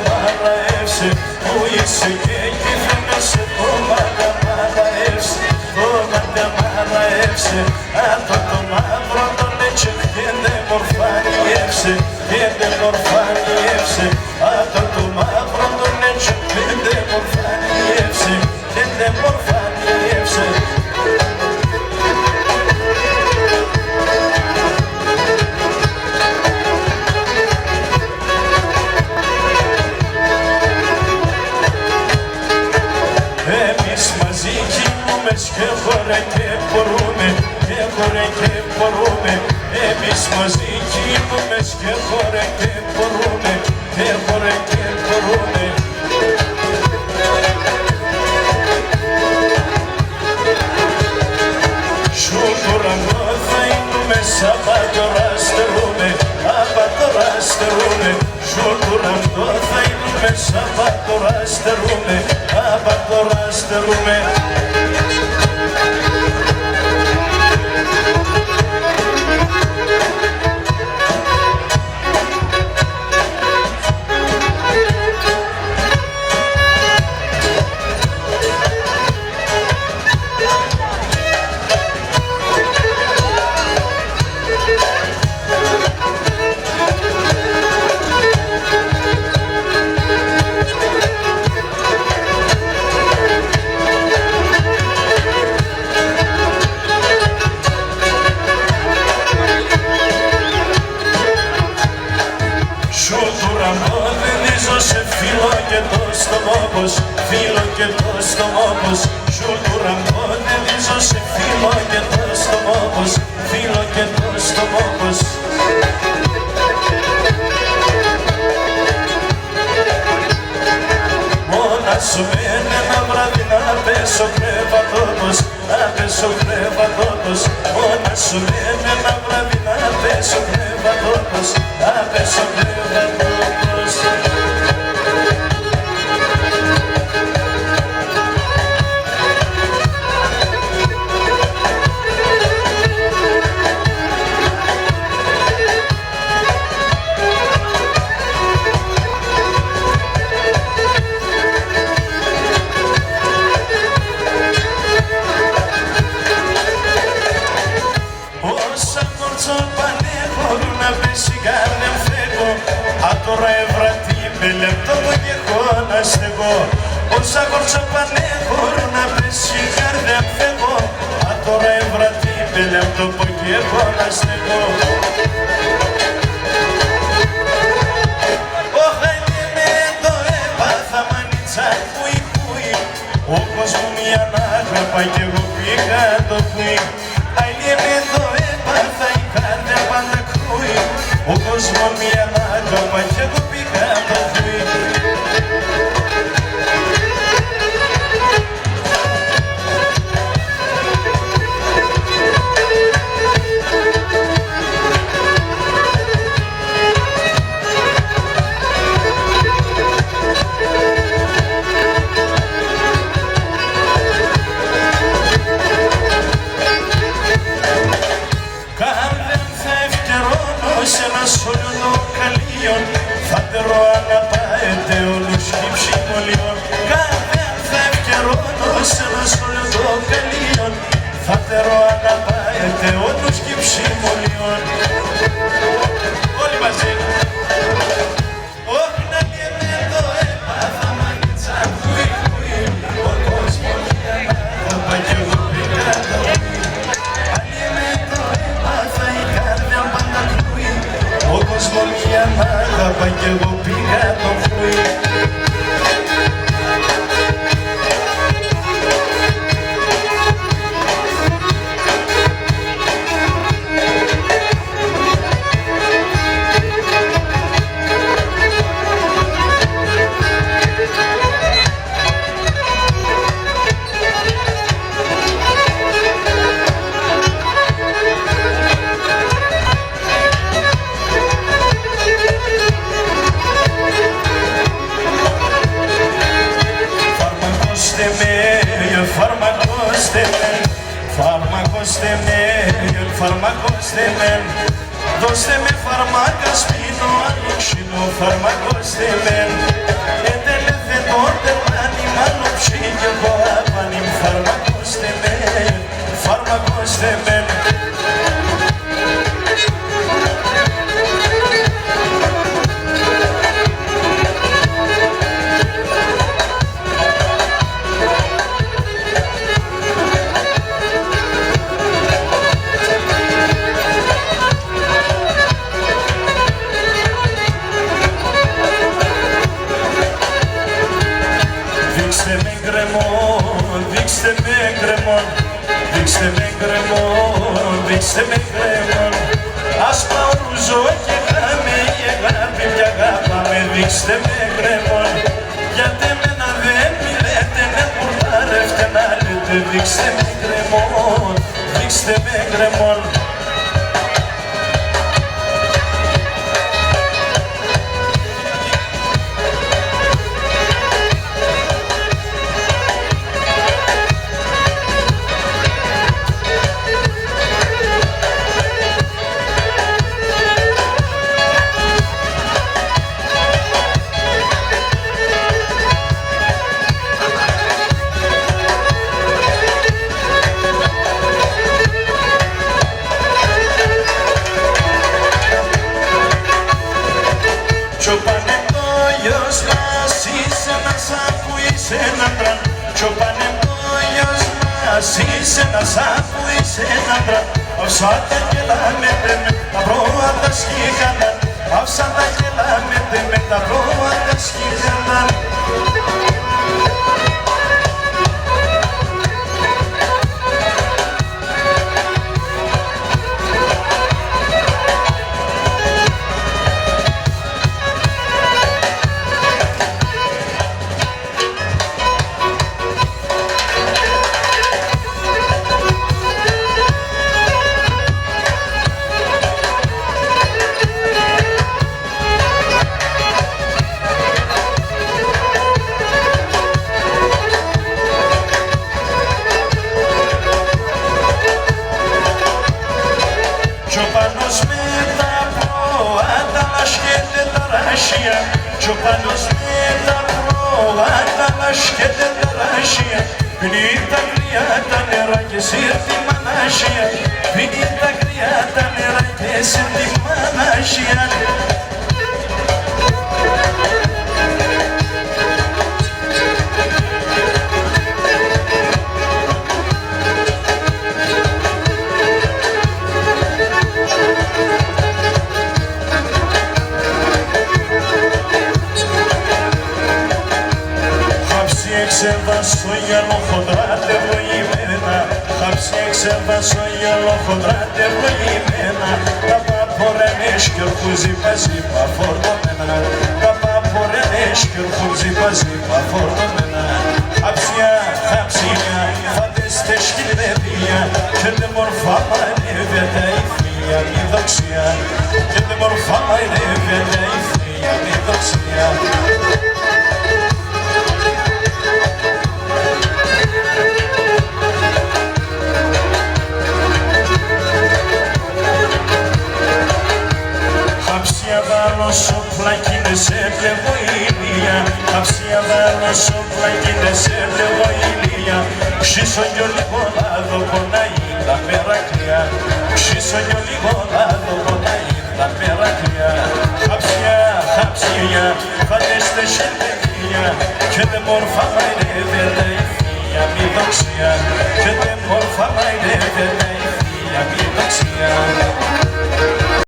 μάνα εύσε, που είσαι και κυβερνέσαι. Το μάνα εύσε, το μάνα εύσε. Αυτό το μαύρο τον έτσι και δεν μορφάνει εύσε, και δεν μορφάνει εύσε. Αυτό το μαύρο τον έτσι και δεν μορφάνει εύσε, και δεν μορφάνει εύσε. Και χωρέ και μπορούμε, και χωρέ και μπορούμε. Εμείς μαζί κινούμες και χωρέ και μπορούμε, και χωρέ και μπορούμε. Σου τουρανό θα είνουμε, απ' τώρα στερούμε, απ' τώρα στερούμε. Σου τουρανό θα είνουμε, απ' τώρα στερούμε, απ' τώρα στερούμε. Φίλο και το στομόπος, σου του ραμπόδευίζω σε φίλο και το στομόπος, φίλο και το στομόπος. Μόνα σου μένει ένα βράδυ να πέσω κρεβατότος, να πέσω κρεβατότος. Μόνα σου μένει ένα βράδυ να πέσω κρεβατότος, να πέσω κρεβατότος. Τώρα έβρατη με λεπτό και έχω να στεγώ. Όσα κόρτσα πάνε μπορούν να πέσει η καρδιά φεύγω. Τώρα έβρατη με λεπτό και έχω να στεγώ. Όχα είναι με το έπαθα μανίτσα κουί κουί. Ο κόσμος μια ανάγραφα κι εγώ πήγα το κουί. Άλλη με το έπαθα η καρδιά πάντα κρούει. Ο κόσμος μια ανάγραφα κι εγώ πήγα το κουί. Θα τερώ αναπάεται όλους χυψιμολιών. Κάθε αν θα ευκαιρώνω σε ένα σχολείο το καλύον. Θα τερώ αναπάεται όλους χυψιμολιών. Όλοι μαζί. Όχι να λέμε το έπαθα μανίτσα κουί κουί. Ο κόσμος μια ανάγραφα κι εγώ πήγα το κουί. Άλλη με το έπαθα η καρδιά πάντα κρούει. Ο κόσμος μια ανάγραφα κι εγώ πήγα το κουί. Φαρμακώστε με, δώστε με φαρμάκα σπίτι. ξύνο, άλλο ξύνο, φάρμακο στεμέν. Ετελέθε τότε πάνι, μάλλον ψή και εγώ απάνι, φάρμακο στεμέν, φάρμακο στεμέν. Δείξτε με γκρεμόν, δείξτε με γκρεμόν, δείξτε με γκρεμόν, δείξτε με γκρεμόν. Άσπα ορουζό και γάμι, η αγάπη πια αγάπαμε, δείξτε με γκρεμόν. Γιατί εμένα δεν μιλέτε, με κουρτάρευτε να λέτε, δείξτε με γκρεμόν, δείξτε με γκρεμόν. Κι ο πανεπόλιος μας είσαι ένας που είσαι ένα τραν. Κι ο πανεπόλιος μας είσαι ένας που είσαι ένα τραν. Άφησα τα γελά με τα πρώτα σκύχανα. Άφησα τα γελά με τα πρώτα σκύχανα. Κι ο Πάνος με τα πρόβατα λασκέται τα ράσια. Κι ο Πάνος με τα πρόβατα λασκέται τα ράσια. Πίνει τα κρύα τα νερά και σύρθει μανάσια. Πίνει τα κρύα τα νερά και σύρθει μανάσια. Εξέβασο γυαλό χοντρά τευλογημένα. Χάψη εξέβασο γυαλό χοντρά τευλογημένα. Τα παπορένες κι ορκούζι παζίπα φορτωμένα. Τα παπορένες κι ορκούζι παζίπα φορτωμένα. Χάψια, χάψια, φάτεστε σκυλεδία. Και τε μορφά μανεύεται η θεία μη δοξιά. Και τε μορφά μανεύεται η θεία μη δοξιά. Σόπλα κι είναι σε πλεγοήλια. Αψία βάλω σόπλα κι είναι σε πλεγοήλια. Ξύσω κι ο λίγο λάδο πονάει τα μερακλιά. Ξύσω κι ο λίγο λάδο πονάει τα μερακλιά. Αψία, αψία, φανέστε σε παιδιά. Και τε μόρφα μαϊρεύεται η θεία μη δοξιά. Και τε μόρφα μαϊρεύεται η θεία μη δοξιά.